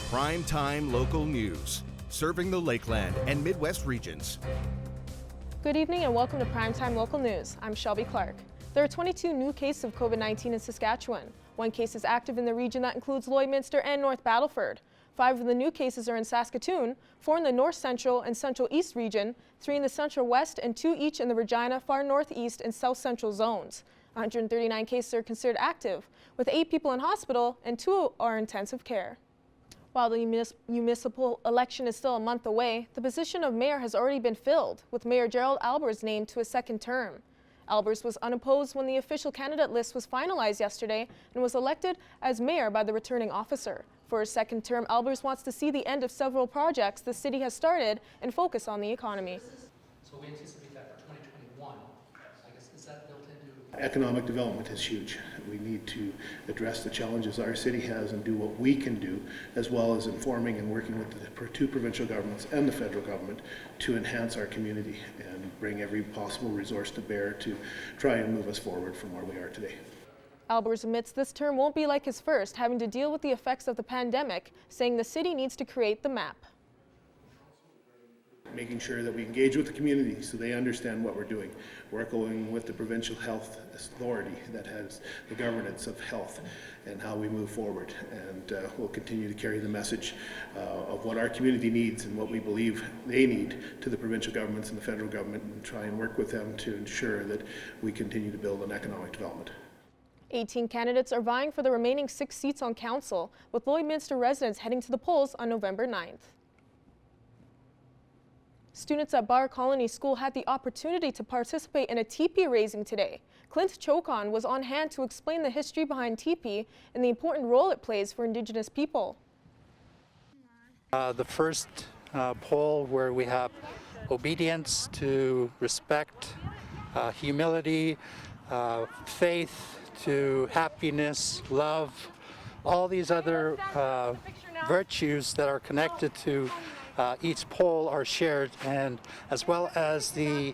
Primetime local news, serving the Lakeland and Midwest regions. Good evening and welcome to Primetime Local News. I'm Shelby Clark. There are 22 new cases of COVID-19 in Saskatchewan. One case is active in the region that includes Lloydminster and North Battleford. 5 of the new cases are in Saskatoon, 4 in the North Central and Central East region, 3 in the Central West, and 2 each in the Regina, Far Northeast, and South Central zones. 139 cases are considered active, with 8 people in hospital and 2 are in intensive care. While the municipal election is still a month away, the position of mayor has already been filled, with Mayor Gerald Albers named to a second term. Albers was unopposed when the official candidate list was finalized yesterday and was elected as mayor by the returning officer. For his second term, Albers wants to see the end of several projects the city has started and focus on the economy. So we anticipate that for 2021. I guess, is that built into? Economic development is huge. We need to address the challenges our city has and do what we can do, as well as informing and working with the 2 provincial governments and the federal government to enhance our community and bring every possible resource to bear to try and move us forward from where we are today. Albers admits this term won't be like his first, having to deal with the effects of the pandemic, saying the city needs to create the map. Making sure that we engage with the community so they understand what we're doing. Working with the provincial health authority that has the governance of health and how we move forward. And we'll continue to carry the message of what our community needs and what we believe they need to the provincial governments and the federal government, and try and work with them to ensure that we continue to build on economic development. 18 candidates are vying for the remaining 6 seats on council, with Lloydminster residents heading to the polls on November 9th. Students at Bar Colony School had the opportunity to participate in a teepee raising today. Clint Chokon was on hand to explain the history behind teepee and the important role it plays for Indigenous people. The first poll where we have obedience to respect, humility, faith to happiness, love, all these other virtues that are connected to each pole are shared, and as well as the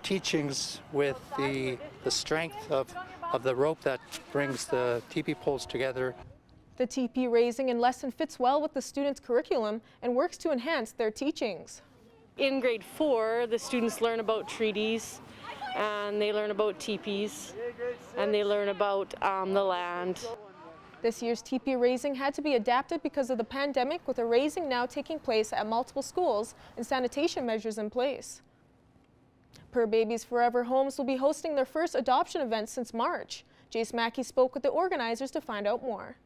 teachings with the strength of the rope that brings the teepee poles together. The teepee raising and lesson fits well with the students' curriculum and works to enhance their teachings. In grade 4, the students learn about treaties, and they learn about teepees, and they learn about the land. This year's teepee raising had to be adapted because of the pandemic, with a raising now taking place at multiple schools and sanitation measures in place. Per Babies Forever Homes will be hosting their first adoption event since March. Jace Mackey spoke with the organizers to find out more.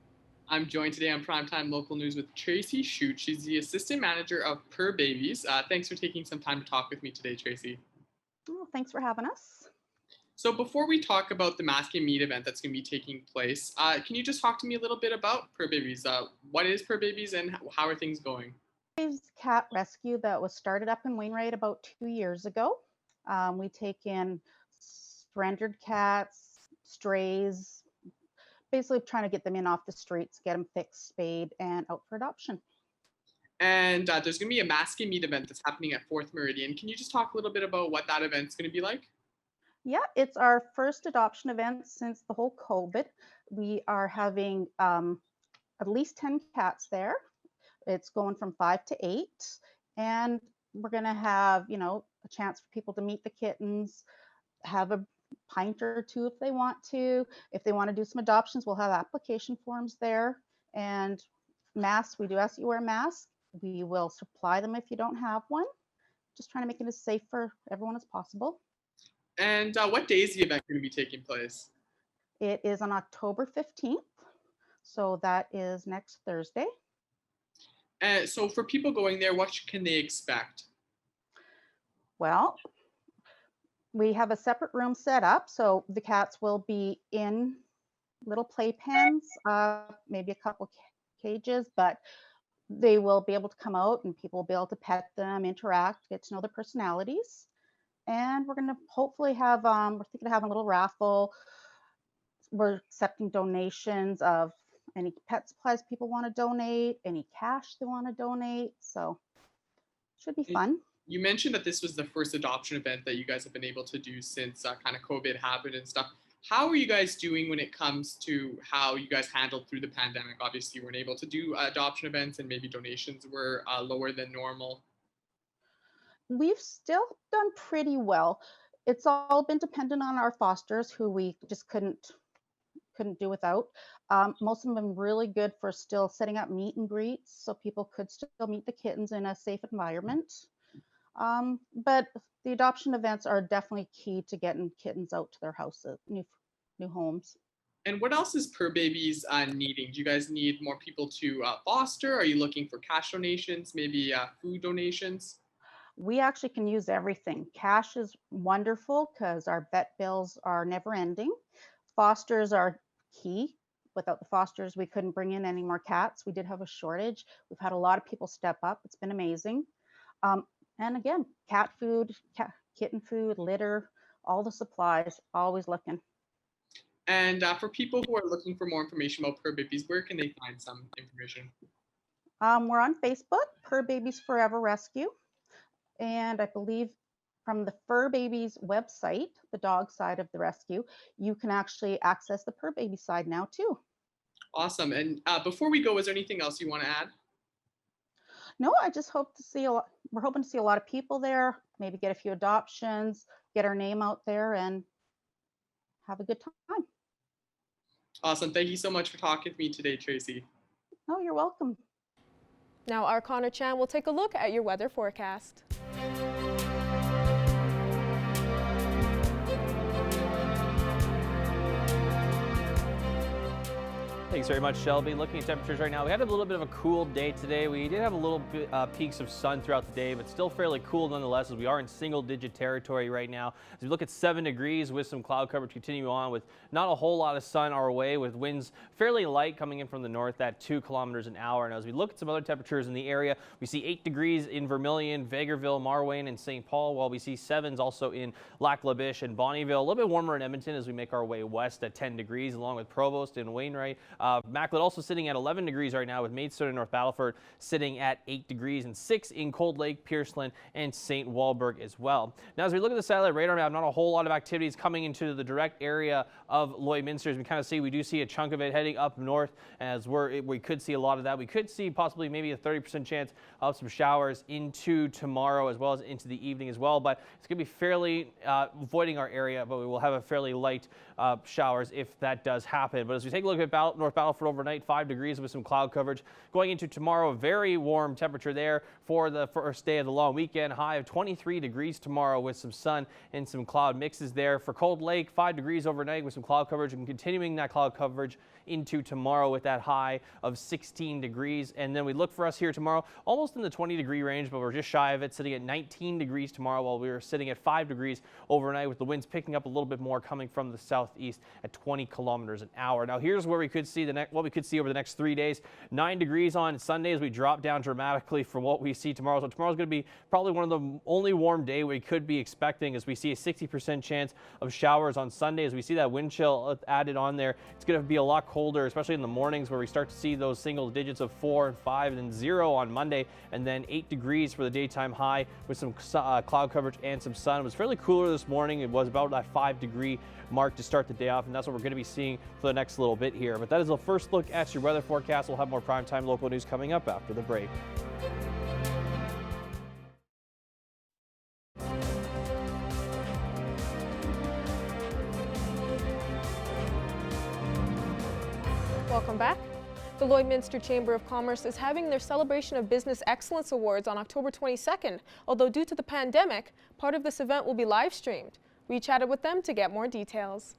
I'm joined today on Primetime Local News with Tracy Shute. She's the assistant manager of Per Babies. Thanks for taking some time to talk with me today, Tracy. Well, thanks for having us. So before we talk about the Mask and Meat event that's going to be taking place, can you just talk to me a little bit about Per Babies? What is Per Babies and how are things going? It's a cat rescue that was started up in Wainwright about 2 years ago. We take in surrendered cats, strays, basically trying to get them in off the streets, get them fixed, spayed, and out for adoption. And there's going to be a Mask and Meat event that's happening at 4th Meridian. Can you just talk a little bit about what that event's going to be like? Yeah, it's our first adoption event since the whole COVID. We are having at least 10 cats there. It's going from 5 to 8. And we're going to have, a chance for people to meet the kittens, have a pint or 2 if they want to. If they want to do some adoptions, we'll have application forms there. And masks, we do ask you to wear a mask. We will supply them if you don't have one. Just trying to make it as safe for everyone as possible. And what day is the event going to be taking place? It is on October 15th, so that is next Thursday. So for people going there, what can they expect? Well, we have a separate room set up, so the cats will be in little playpens, maybe a couple cages, but they will be able to come out and people will be able to pet them, interact, get to know their personalities. And we're going to hopefully have, we're thinking of having a little raffle. We're accepting donations of any pet supplies people want to donate, any cash they want to donate. So should be fun. You mentioned that this was the first adoption event that you guys have been able to do since kind of COVID happened and stuff. How are you guys doing when it comes to how you guys handled through the pandemic? Obviously, you weren't able to do adoption events and maybe donations were lower than normal. We've still done pretty well. It's all been dependent on our fosters who we just couldn't do without. Most of them have been really good for still setting up meet and greets so people could still meet the kittens in a safe environment. But the adoption events are definitely key to getting kittens out to their houses, new homes. And what else is Purr Babies needing? Do you guys need more people to foster? Are you looking for cash donations, maybe food donations? We actually can use everything. Cash is wonderful because our vet bills are never ending. Fosters are key. Without the fosters, we couldn't bring in any more cats. We did have a shortage. We've had a lot of people step up. It's been amazing. And again, cat food, kitten food, litter, all the supplies, always looking. And for people who are looking for more information about Purr Babies, where can they find some information? We're on Facebook, Purr Babies Forever Rescue. And I believe from the Fur Babies website, the dog side of the rescue, you can actually access the Purr Baby side now too. Awesome. And before we go, is there anything else you want to add? No, I just hope to see we're hoping to see a lot of people there, maybe get a few adoptions, get our name out there and have a good time. Awesome. Thank you so much for talking with me today, Tracy. Oh, you're welcome. Now our Connor Chan will take a look at your weather forecast. Thanks very much, Shelby. Looking at temperatures right now, we had a little bit of a cool day today. We did have a little bit peaks of sun throughout the day, but still fairly cool nonetheless, as we are in single-digit territory right now. As we look at 7 degrees with some cloud coverage continuing on with not a whole lot of sun our way, with winds fairly light coming in from the north at 2 kilometers an hour. And as we look at some other temperatures in the area, we see 8 degrees in Vermilion, Vegreville, Marwayne, and St. Paul, while we see 7s also in Lac La Biche and Bonnyville. A little bit warmer in Edmonton as we make our way west at 10 degrees, along with Provost and Wainwright. Macleod also sitting at 11 degrees right now, with Maidstone and North Battleford sitting at 8 degrees, and 6 in Cold Lake, Pierceland, and St. Walburg as well. Now, as we look at the satellite radar map, not a whole lot of activities coming into the direct area of Lloydminster. As we kind of see, we do see a chunk of it heading up north, as we could see a lot of that. We could see possibly maybe a 30% chance of some showers into tomorrow as well as into the evening as well, but it's going to be fairly avoiding our area, but we will have a fairly light showers if that does happen. But as we take a look at North Battleford overnight, 5 degrees with some cloud coverage. Going into tomorrow, very warm temperature there for the first day of the long weekend. High of 23 degrees tomorrow with some sun and some cloud mixes there. For Cold Lake, 5 degrees overnight with some cloud coverage, and continuing that cloud coverage into tomorrow with that high of 16 degrees. And then we look for us here tomorrow, almost in the 20-degree range, but we're just shy of it, sitting at 19 degrees tomorrow, while we were sitting at 5 degrees overnight, with the winds picking up a little bit more coming from the southeast at 20 kilometers an hour. Now, here's where we could see what we could see over the next 3 days. 9 degrees on Sunday as we drop down dramatically from what we see tomorrow. So tomorrow's going to be probably one of the only warm day we could be expecting, as we see a 60% chance of showers on Sunday. As we see that wind chill added on there, it's going to be a lot colder, especially in the mornings, where we start to see those single digits of 4 and 5 and then 0 on Monday, and then 8 degrees for the daytime high with some cloud coverage and some sun. It was fairly cooler this morning. It was about that 5-degree mark to start the day off, and that's what we're going to be seeing for the next little bit here. But that is the first look at your weather forecast. We'll have more primetime local news coming up after the break. Welcome back. The Lloydminster Chamber of Commerce is having their Celebration of Business Excellence Awards on October 22nd, although due to the pandemic, part of this event will be live streamed. We chatted with them to get more details.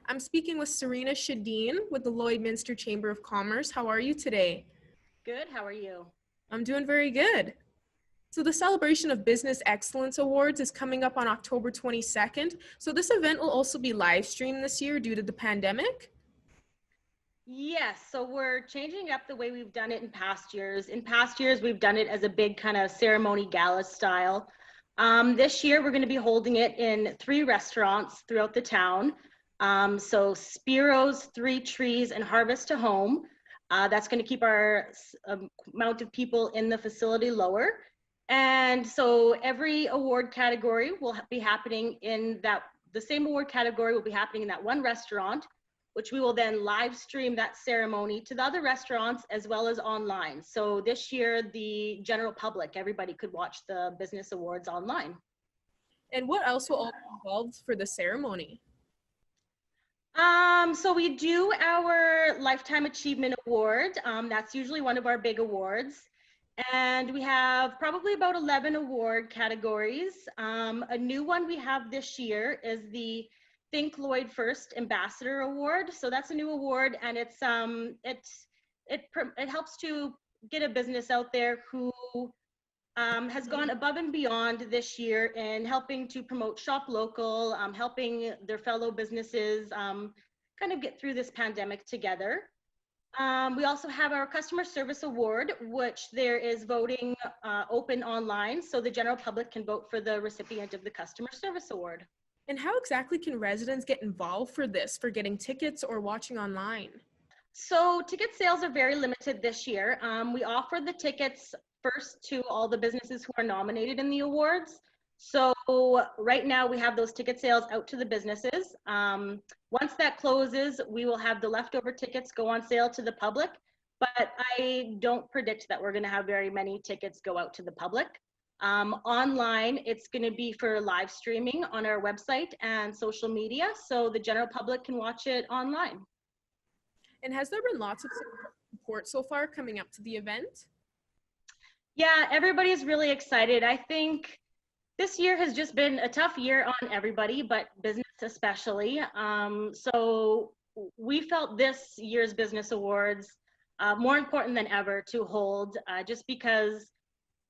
I'm speaking with Serena Shadeen with the Lloydminster Chamber of Commerce. How are you today? Good, how are you? I'm doing very good. So the Celebration of Business Excellence Awards is coming up on October 22nd. So this event will also be live streamed this year due to the pandemic? Yes, so we're changing up the way we've done it in past years. In past years, we've done it as a big kind of ceremony gala style. This year, we're going to be holding it in 3 restaurants throughout the town. So Spiro's, 3 Trees, and Harvest to Home. That's going to keep our amount of people in the facility lower. And so every award category will be happening in the same award category will be happening in that one restaurant, which we will then live stream that ceremony to the other restaurants as well as online. So this year, the general public, everybody could watch the business awards online. And what else will all be involved for the ceremony? So we do our Lifetime Achievement Award. That's usually one of our big awards. And we have probably about 11 award categories. A new one we have this year is the Think Lloyd First Ambassador Award. So that's a new award, and it helps to get a business out there who has gone above and beyond this year in helping to promote shop local, helping their fellow businesses kind of get through this pandemic together. We also have our Customer Service Award, which there is voting open online, so the general public can vote for the recipient of the Customer Service Award. And how exactly can residents get involved for this, for getting tickets or watching online? So ticket sales are very limited this year. We offer the tickets first to all the businesses who are nominated in the awards. So right now we have those ticket sales out to the businesses. Once that closes, we will have the leftover tickets go on sale to the public, but I don't predict that we're going to have very many tickets go out to the public. Online, it's going to be for live streaming on our website and social media, so the general public can watch it online. And has there been lots of support so far coming up to the event? Yeah, everybody's really excited. I think this year has just been a tough year on everybody, but business especially. So we felt this year's Business Awards more important than ever to hold, just because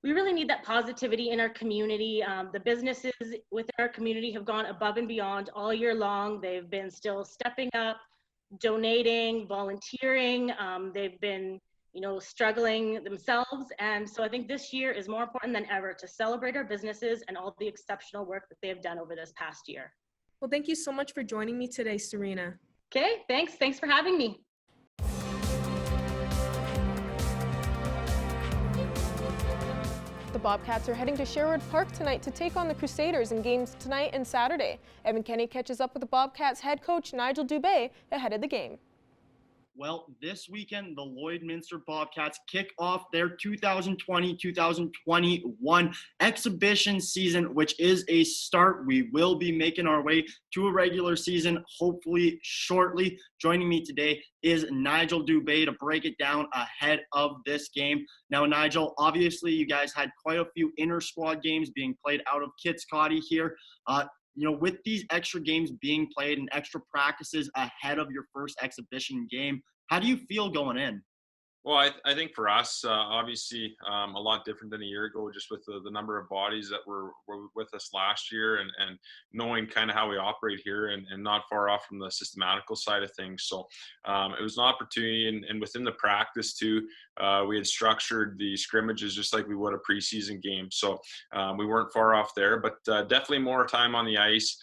we really need that positivity in our community. The businesses within our community have gone above and beyond all year long. They've been still stepping up, donating, volunteering. They've been, struggling themselves. And so I think this year is more important than ever to celebrate our businesses and all the exceptional work that they have done over this past year. Well, thank you so much for joining me today, Serena. Okay, thanks. Thanks for having me. The Bobcats are heading to Sherwood Park tonight to take on the Crusaders in games tonight and Saturday. Evan Kenny catches up with the Bobcats head coach Nigel Dubé ahead of the game. Well, this weekend, the Lloydminster Bobcats kick off their 2020-2021 exhibition season, which is a start. We will be making our way to a regular season, hopefully shortly. Joining me today is Nigel Dubé to break it down ahead of this game. Now, Nigel, obviously you guys had quite a few inter-squad games being played out of Kitscoty here. With these extra games being played and extra practices ahead of your first exhibition game, how do you feel going in? Well, I think for us, obviously, a lot different than a year ago, just with the number of bodies that were with us last year and knowing kind of how we operate here and not far off from the systematical side of things. So it was an opportunity, and within the practice too, we had structured the scrimmages just like we would a preseason game. So we weren't far off there, but definitely more time on the ice.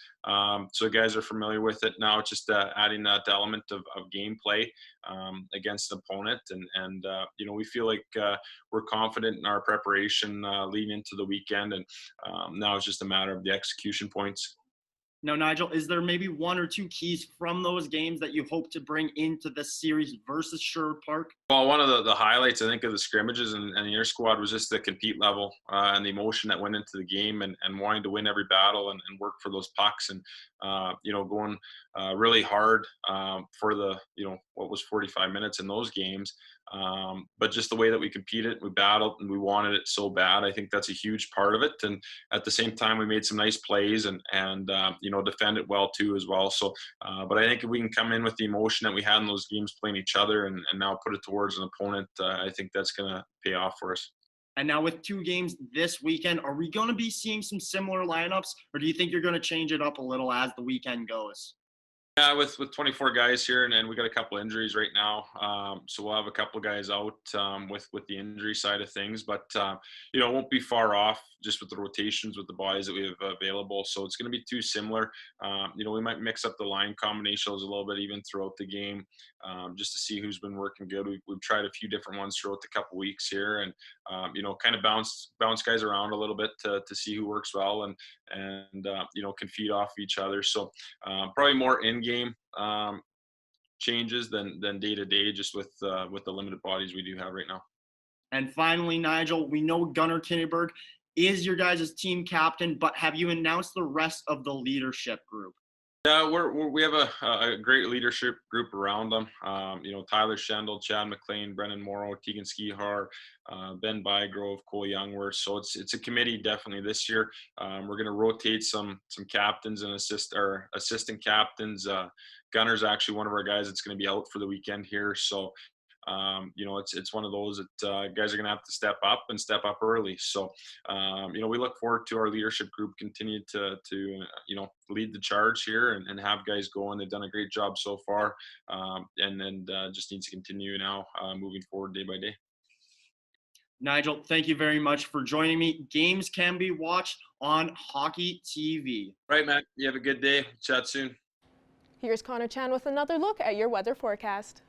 So guys are familiar with it now. It's just adding that element of gameplay against an opponent, and we feel like we're confident in our preparation leading into the weekend, and now it's just a matter of the execution points. Now, Nigel, is there maybe one or two keys from those games that you hope to bring into the series versus Sherwood Park? Well, one of the highlights, I think, of the scrimmages and the inter squad was just the compete level and the emotion that went into the game and wanting to win every battle and work for those pucks and, going really hard for the, what was 45 minutes in those games. But just the way that we competed, we battled, and we wanted it so bad. I think that's a huge part of it. And at the same time, we made some nice plays and defend it well too as well. So, but I think if we can come in with the emotion that we had in those games playing each other and now put it towards an opponent, I think that's going to pay off for us. And now with two games this weekend, are we going to be seeing some similar lineups, or do you think you're going to change it up a little as the weekend goes? Yeah, with 24 guys here, and we got a couple injuries right now. So we'll have a couple guys out with the injury side of things, but you know, it won't be far off just with the rotations with the bodies that we have available. So it's going to be too similar. You know, we might mix up the line combinations a little bit even throughout the game, just to see who's been working good. We've tried a few different ones throughout the couple weeks here, and you know, kind of bounce guys around a little bit to see who works well and you know, can feed off each other. So probably more in-game changes than day to day, just with the limited bodies we do have right now. And finally, Nigel, we know Gunnar Kinneberg is your guys' team captain, but have you announced the rest of the leadership group? Yeah, we have a great leadership group around them. You know, Tyler Schendel, Chad McLean, Brennan Morrow, Tegan Skihar, Ben Bygrove, Cole Youngworth. So it's a committee definitely this year. We're going to rotate some captains and assistant captains. Gunner's actually one of our guys that's going to be out for the weekend here. So you know, it's one of those that guys are going to have to step up early. So, you know, we look forward to our leadership group continue to you know, lead the charge here and have guys going. They've done a great job so far, and just needs to continue now moving forward day by day. Nigel, thank you very much for joining me. Games can be watched on Hockey TV. Right, Matt. You have a good day. Chat soon. Here's Connor Chan with another look at your weather forecast.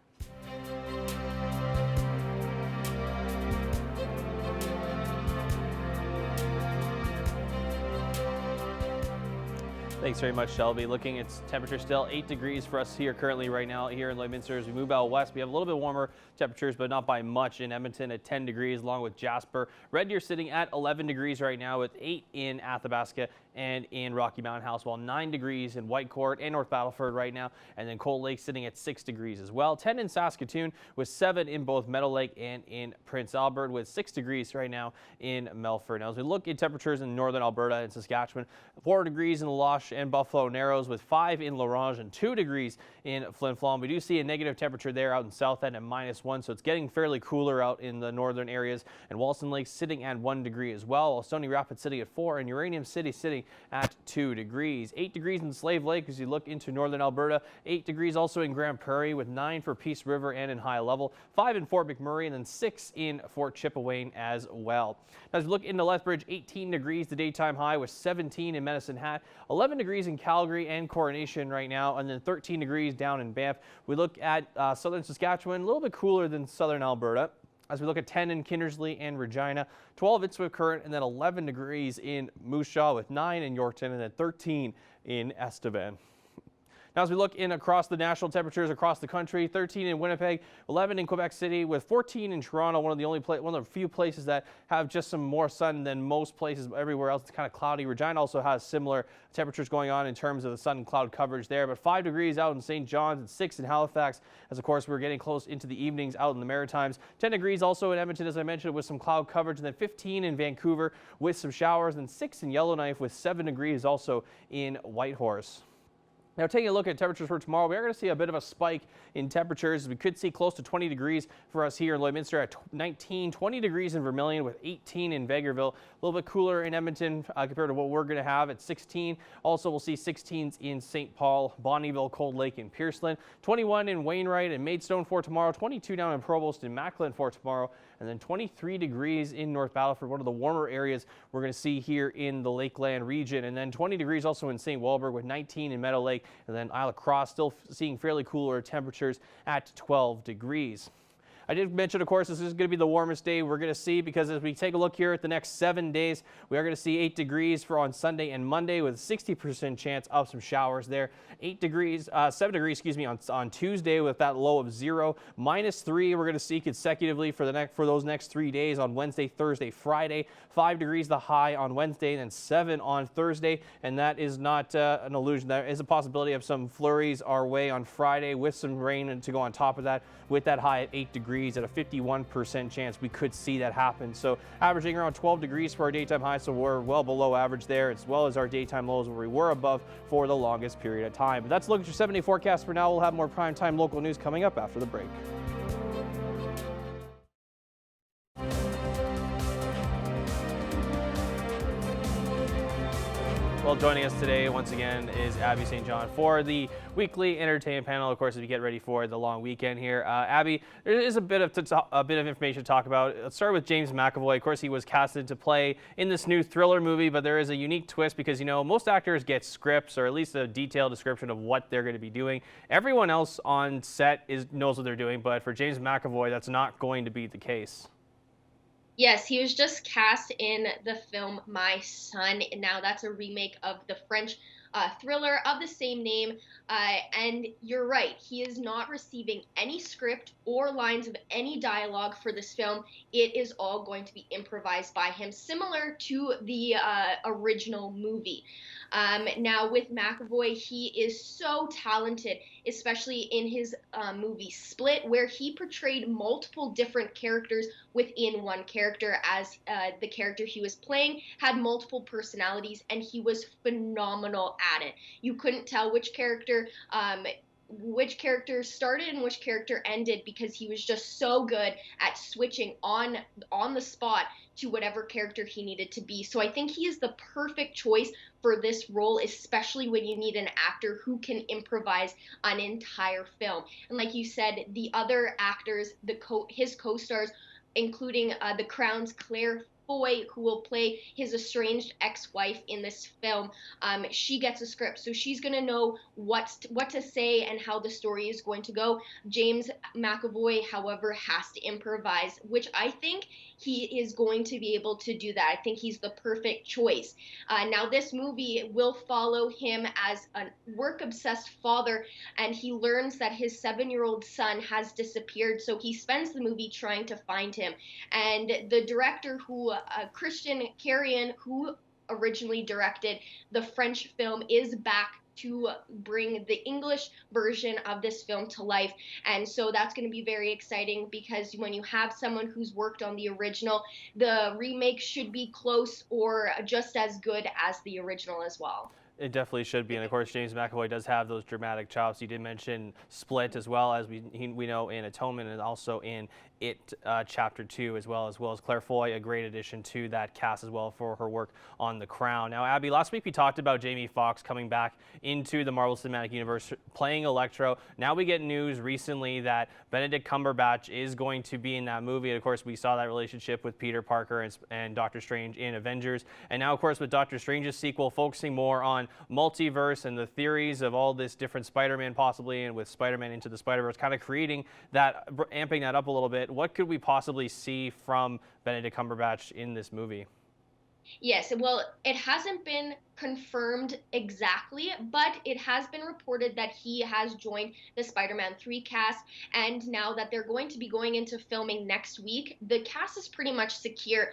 Thanks very much, Shelby. Looking at temperature still 8 degrees for us here currently right now here in Lloydminster. As we move out west, we have a little bit warmer temperatures, but not by much in Edmonton at 10 degrees along with Jasper. Red Deer sitting at 11 degrees right now with 8 in Athabasca and in Rocky Mountain House, while 9 degrees in Whitecourt and North Battleford right now, and then Cold Lake sitting at 6 degrees as well. 10 in Saskatoon with 7 in both Meadow Lake and in Prince Albert with 6 degrees right now in Melfort. Now as we look at temperatures in northern Alberta and Saskatchewan, 4 degrees in Loche and Buffalo Narrows with 5 in Larange and 2 degrees in Flin Flon. We do see a negative temperature there out in South End at -1, so it's getting fairly cooler out in the northern areas, and Walson Lake sitting at 1 degree as well, while Stony Rapids sitting at 4 and Uranium City sitting at 2 degrees. 8 degrees in Slave Lake as you look into northern Alberta, 8 degrees also in Grand Prairie with 9 for Peace River and in High Level, 5 in Fort McMurray, and then 6 in Fort Chipewyan as well. Now, as we look into Lethbridge, 18 degrees the daytime high with 17 in Medicine Hat, 11 degrees in Calgary and Coronation right now, and then 13 degrees down in Banff. We look at southern Saskatchewan, a little bit cooler than southern Alberta. As we look at 10 in Kindersley and Regina, 12 in Swift Current, and then 11 degrees in Moose Jaw with 9 in Yorkton, and then 13 in Estevan. Now, as we look in across the national temperatures across the country, 13 in Winnipeg, 11 in Quebec City, with 14 in Toronto, one of the few places that have just some more sun than most places everywhere else. It's kind of cloudy. Regina also has similar temperatures going on in terms of the sun and cloud coverage there, but 5 degrees out in St. John's and 6 in Halifax, as of course we're getting close into the evenings out in the Maritimes. 10 degrees also in Edmonton, as I mentioned, with some cloud coverage, and then 15 in Vancouver with some showers, and 6 in Yellowknife with 7 degrees also in Whitehorse. Now, taking a look at temperatures for tomorrow, we are going to see a bit of a spike in temperatures. We could see close to 20 degrees for us here in Lloydminster at 19, 20 degrees in Vermilion with 18 in Vegreville. A little bit cooler in Edmonton compared to what we're going to have at 16. Also, we'll see 16s in St. Paul, Bonnyville, Cold Lake, and Pearceland. 21 in Wainwright and Maidstone for tomorrow. 22 down in Provost and Macklin for tomorrow. And then 23 degrees in North Battleford, one of the warmer areas we're going to see here in the Lakeland region. And then 20 degrees also in St. Walburg with 19 in Meadow Lake. And then Isle of Cross still seeing fairly cooler temperatures at 12 degrees. I did mention, of course, this is going to be the warmest day we're going to see, because as we take a look here at the next 7 days, we are going to see 8 degrees for on Sunday and Monday with a 60% chance of some showers there. 7 degrees, on Tuesday with that low of 0. -3 we're going to see consecutively for those next 3 days on Wednesday, Thursday, Friday. 5 degrees the high on Wednesday, and then 7 on Thursday. And that is not an illusion. There is a possibility of some flurries our way on Friday with some rain to go on top of that, with that high at 8 degrees. At a 51% chance we could see that happen. So averaging around 12 degrees for our daytime high, so we're well below average there, as well as our daytime lows where we were above for the longest period of time. But that's a look at your 7-day forecast for now. We'll have more primetime local news coming up after the break. Well, joining us today once again is Abby St. John for the weekly entertainment panel. Of course, as we get ready for the long weekend here, Abby, there is a bit of information to talk about. Let's start with James McAvoy. Of course, he was casted to play in this new thriller movie, but there is a unique twist because, you know, most actors get scripts or at least a detailed description of what they're going to be doing. Everyone else on set knows what they're doing, but for James McAvoy, that's not going to be the case. Yes, he was just cast in the film My Son, and now that's a remake of the French thriller of the same name. And you're right, he is not receiving any script or lines of any dialogue for this film. It is all going to be improvised by him, similar to the original movie. Now, with McAvoy, he is so talented, especially in his movie Split, where he portrayed multiple different characters within one character, as the character he was playing had multiple personalities, and he was phenomenal at it. You couldn't tell which character started and which character ended because he was just so good at switching on the spot to whatever character he needed to be. So I think he is the perfect choice for this role, especially when you need an actor who can improvise an entire film. And like you said, the other actors, his co-stars, including The Crown's Claire Foy, who will play his estranged ex-wife in this film, she gets a script, so she's going to know what to say and how the story is going to go. James McAvoy, however, has to improvise, which I think he is going to be able to do that. I think he's the perfect choice. Now, this movie will follow him as a work-obsessed father, and he learns that his 7-year-old son has disappeared, so he spends the movie trying to find him. And the director, Christian Carrion, who originally directed the French film, is back to bring the English version of this film to life. And so that's going to be very exciting, because when you have someone who's worked on the original, the remake should be close or just as good as the original as well. It definitely should be, and of course James McAvoy does have those dramatic chops. You did mention Split, as well as we know in Atonement, and also in It Chapter 2, as well as Claire Foy, a great addition to that cast as well for her work on The Crown. Now, Abby, last week we talked about Jamie Foxx coming back into the Marvel Cinematic Universe playing Electro. Now we get news recently that Benedict Cumberbatch is going to be in that movie. And of course, we saw that relationship with Peter Parker and Doctor Strange in Avengers. And now, of course, with Doctor Strange's sequel focusing more on multiverse and the theories of all this different Spider-Man possibly, and with Spider-Man Into the Spider-Verse kind of creating that, amping that up a little bit. What could we possibly see from Benedict Cumberbatch in this movie? Yes, well, it hasn't been confirmed exactly, but it has been reported that he has joined the Spider-Man 3 cast, and now that they're going to be going into filming next week, the cast is pretty much secure.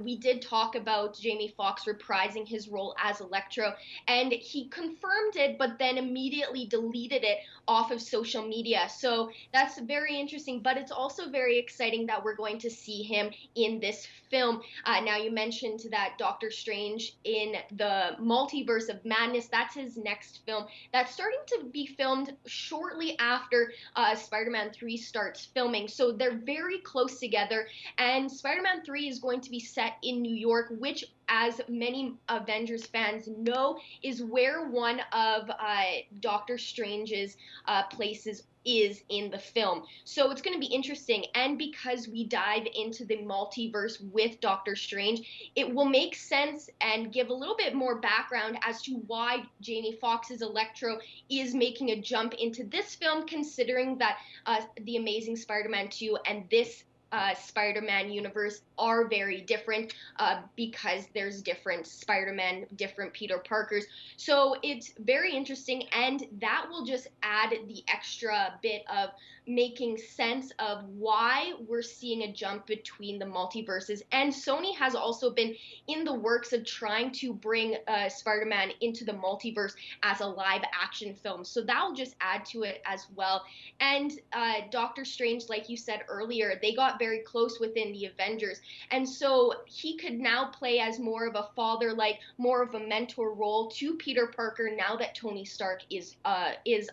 We did talk about Jamie Foxx reprising his role as Electro, and he confirmed it, but then immediately deleted it off of social media. So that's very interesting, but it's also very exciting that we're going to see him in this film. Now, you mentioned that Doctor Strange in the Multiverse of Madness, that's his next film. That's starting to be filmed shortly after Spider-Man 3 starts filming. So they're very close together. And Spider-Man 3 is going to be set in New York, which, as many Avengers fans know, is where one of Doctor Strange's places is in the film. So it's going to be interesting, and because we dive into the multiverse with Doctor Strange, it will make sense and give a little bit more background as to why Jamie Foxx's Electro is making a jump into this film, considering that The Amazing Spider-Man 2 and this Spider-Man universe are very different because there's different Spider-Man, different Peter Parkers. So it's very interesting, and that will just add the extra bit of making sense of why we're seeing a jump between the multiverses. And Sony has also been in the works of trying to bring Spider-Man into the multiverse as a live action film. So that will just add to it as well. And Doctor Strange, like you said earlier, they got very close within the Avengers. And so he could now play as more of a father, like more of a mentor role to Peter Parker now that Tony Stark is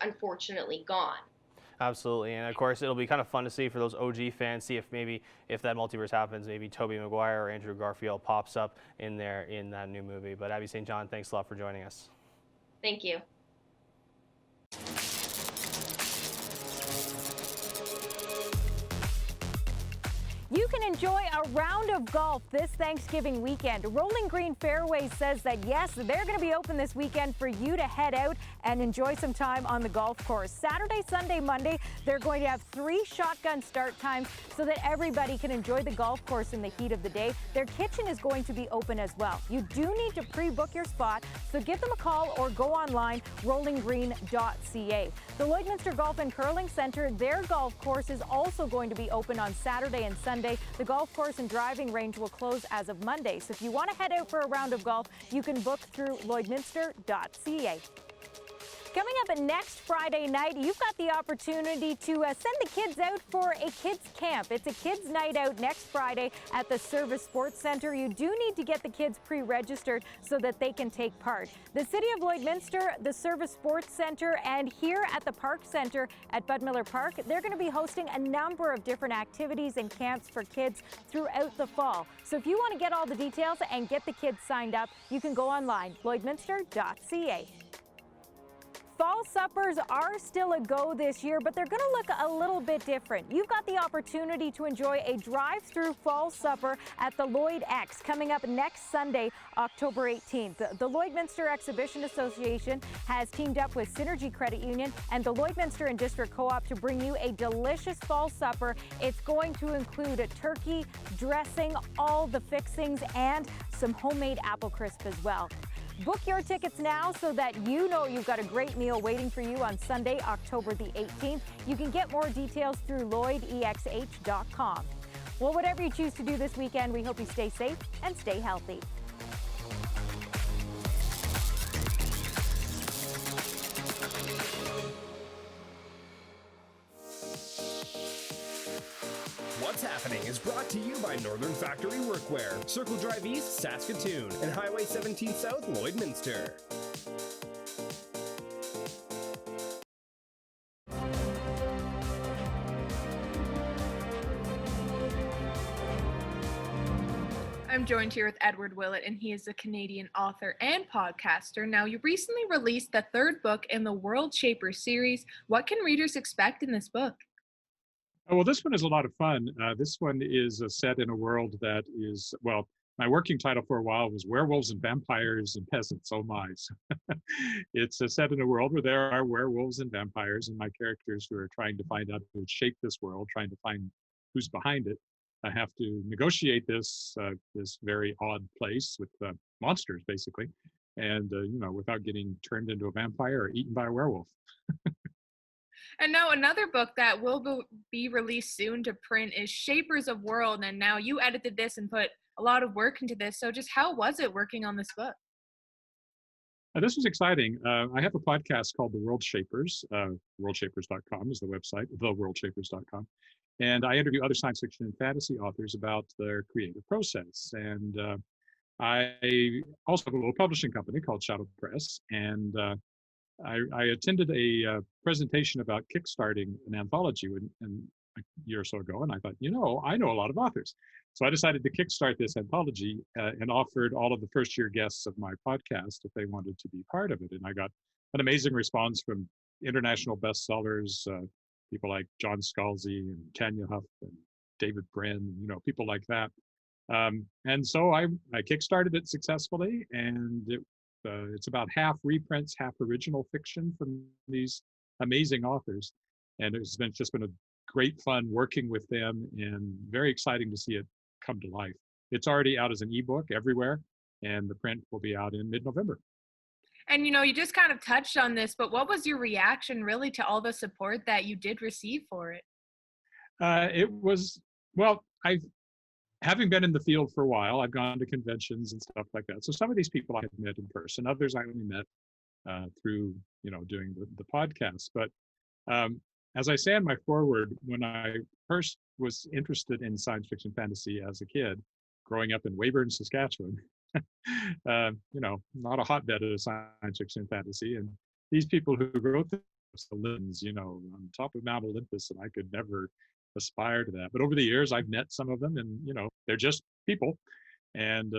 unfortunately gone. Absolutely, and of course it'll be kind of fun to see for those OG fans, see if maybe if that multiverse happens, maybe Tobey Maguire or Andrew Garfield pops up in there in that new movie. But Abby St. John, thanks a lot for joining us. Thank you. You can enjoy a round of golf this Thanksgiving weekend. Rolling Green Fairways says that yes, they're going to be open this weekend for you to head out and enjoy some time on the golf course. Saturday, Sunday, Monday, they're going to have 3 shotgun start times so that everybody can enjoy the golf course in the heat of the day. Their kitchen is going to be open as well. You do need to pre-book your spot, so give them a call or go online, rollinggreen.ca. The Lloydminster Golf and Curling Center, their golf course is also going to be open on Saturday and Sunday. The golf course and driving range will close as of Monday. So if you want to head out for a round of golf, you can book through lloydminster.ca. Coming up next Friday night, you've got the opportunity to send the kids out for a kids camp. It's a kids night out next Friday at the Service Sports Center. You do need to get the kids pre-registered so that they can take part. The City of Lloydminster, the Service Sports Center, and here at the Park Center at Bud Miller Park, they're going to be hosting a number of different activities and camps for kids throughout the fall. So if you want to get all the details and get the kids signed up, you can go online, lloydminster.ca. Fall suppers are still a go this year, but they're going to look a little bit different. You've got the opportunity to enjoy a drive-through fall supper at the Lloyd X coming up next Sunday, October 18th. The Lloydminster Exhibition Association has teamed up with Synergy Credit Union and the Lloydminster and District Co-op to bring you a delicious fall supper. It's going to include a turkey, dressing, all the fixings, and some homemade apple crisp as well. Book your tickets now so that you know you've got a great meal waiting for you on Sunday, October the 18th. You can get more details through lloydexh.com. Well, whatever you choose to do this weekend, we hope you stay safe and stay healthy. What's Happening is brought to you by Northern Factory Workwear, Circle Drive East, Saskatoon, and Highway 17 South, Lloydminster. I'm joined here with Edward Willett, and he is a Canadian author and podcaster. Now, you recently released the 3rd book in the World Shaper series. What can readers expect in this book? Well, this one is a lot of fun. This one is set in a world that is, well, my working title for a while was Werewolves and Vampires and Peasants. Oh my. It's set in a world where there are werewolves and vampires, and my characters who are trying to find out who would shape this world, trying to find who's behind it. I have to negotiate this very odd place with monsters, basically, and without getting turned into a vampire or eaten by a werewolf. And now another book that will be released soon to print is Shapers of World, and now you edited this and put a lot of work into this. So just how was it working on this book? This was exciting. I have a podcast called The World Shapers. Worldshapers.com is the website, theworldshapers.com. And I interview other science fiction and fantasy authors about their creative process. And I also have a little publishing company called Shadow Press. And I attended a presentation about kickstarting an anthology a year or so ago, and I thought, I know a lot of authors. So I decided to kickstart this anthology and offered all of the first-year guests of my podcast if they wanted to be part of it. And I got an amazing response from international bestsellers, people like John Scalzi and Tanya Huff and David Brin, people like that. And so I kickstarted it successfully, and it's about half reprints, half original fiction from these amazing authors. And it's just been a great fun working with them, and very exciting to see it come to life. It's already out as an ebook everywhere, and the print will be out in mid-November. And you just kind of touched on this, but what was your reaction really to all the support that you did receive for it? It was, well, having been in the field for a while, I've gone to conventions and stuff like that. So some of these people I had met in person, others I only met through, doing the podcast. But as I say in my foreword, when I first was interested in science fiction fantasy as a kid, growing up in Weyburn, Saskatchewan, not a hotbed of science fiction fantasy. And these people who wrote Olympians, you know, on top of Mount Olympus, and I could never aspire to that. But over the years, I've met some of them, and you know, they're just people. And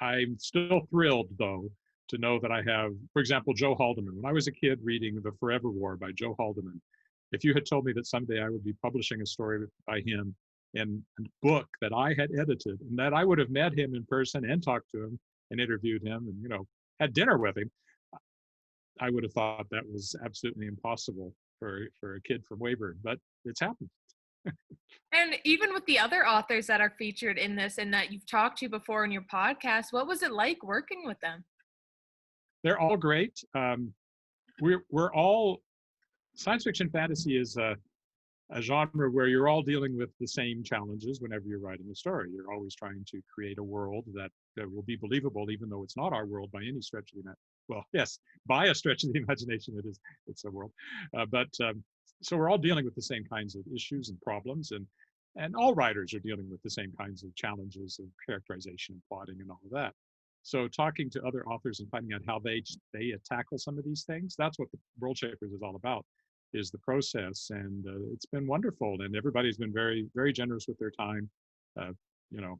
I'm still thrilled, though, to know that I have, for example, Joe Haldeman. When I was a kid reading The Forever War by Joe Haldeman, if you had told me that someday I would be publishing a story by him in a book that I had edited, and that I would have met him in person and talked to him and interviewed him and, you know, had dinner with him, I would have thought that was absolutely impossible for a kid from Weyburn, but it's happened. And even with the other authors that are featured in this and that you've talked to before in your podcast, what was it like working with them? They're all great. We're all, science fiction fantasy is a genre where you're all dealing with the same challenges whenever you're writing a story. You're always trying to create a world that will be believable, even though it's not our world by any stretch of the imagination. Well, yes, by a stretch of the imagination, it's a world. So we're all dealing with the same kinds of issues and problems, and all writers are dealing with the same kinds of challenges of characterization and plotting and all of that. So talking to other authors and finding out how they tackle some of these things, that's what the World Shapers is all about, is the process. And it's been wonderful, and everybody's been very, very generous with their time. You know,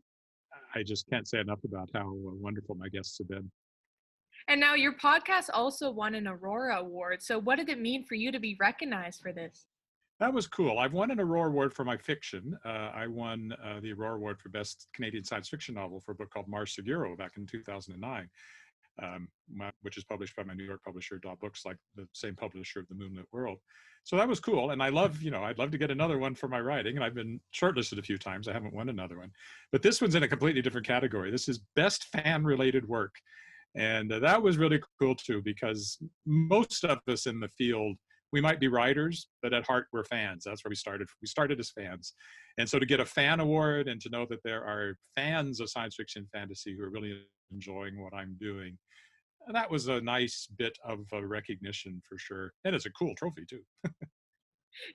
I just can't say enough about how wonderful my guests have been. And now your podcast also won an Aurora Award. So what did it mean for you to be recognized for this? That was cool. I've won an Aurora Award for my fiction. I won the Aurora Award for Best Canadian Science Fiction Novel for a book called Mars Seguro back in 2009, which is published by my New York publisher, Daw Books, like the same publisher of The Moonlit World. So that was cool. And I love, you know, I'd love to get another one for my writing. And I've been shortlisted a few times. I haven't won another one. But this one's in a completely different category. This is Best Fan-Related Work. And that was really cool too, because most of us in the field, we might be writers, but at heart we're fans. That's where we started. We started as fans. And so to get a fan award and to know that there are fans of science fiction and fantasy who are really enjoying what I'm doing, that was a nice bit of recognition for sure. And it's a cool trophy too.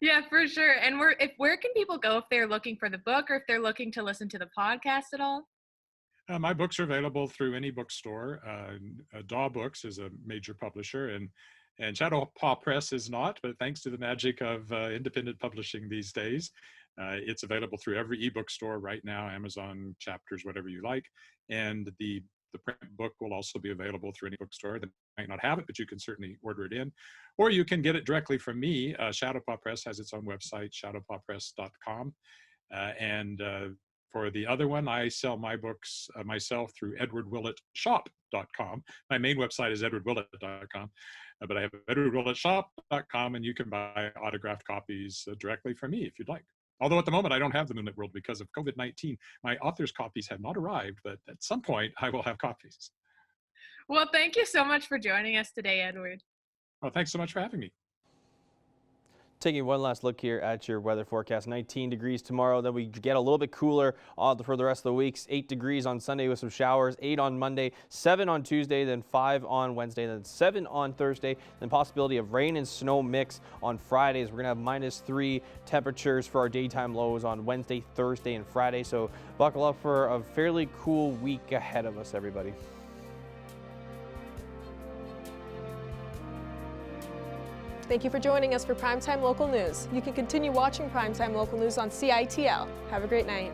Yeah, for sure. And where can people go if they're looking for the book or if they're looking to listen to the podcast at all? My books are available through any bookstore. Daw Books is a major publisher, and Shadow Paw Press is not, but thanks to the magic of independent publishing these days, it's available through every ebook store right now, Amazon, Chapters, whatever you like. And the print book will also be available through any bookstore that might not have it, but you can certainly order it in. Or you can get it directly from me. Shadow Paw Press has its own website, shadowpawpress.com. For the other one, I sell my books myself through edwardwillettshop.com. My main website is edwardwillett.com, but I have edwardwillettshop.com, and you can buy autographed copies directly from me if you'd like. Although at the moment I don't have the Moonlit World because of COVID-19. My author's copies have not arrived, but at some point I will have copies. Well, thank you so much for joining us today, Edward. Well, thanks so much for having me. Taking one last look here at your weather forecast. 19 degrees tomorrow, then we get a little bit cooler for the rest of the weeks. 8 degrees on Sunday with some showers, 8 on Monday, 7 on Tuesday, then 5 on Wednesday, then 7 on Thursday, then possibility of rain and snow mix on Fridays. We're going to have -3 temperatures for our daytime lows on Wednesday, Thursday, and Friday. So buckle up for a fairly cool week ahead of us, everybody. Thank you for joining us for Primetime Local News. You can continue watching Primetime Local News on CITL. Have a great night.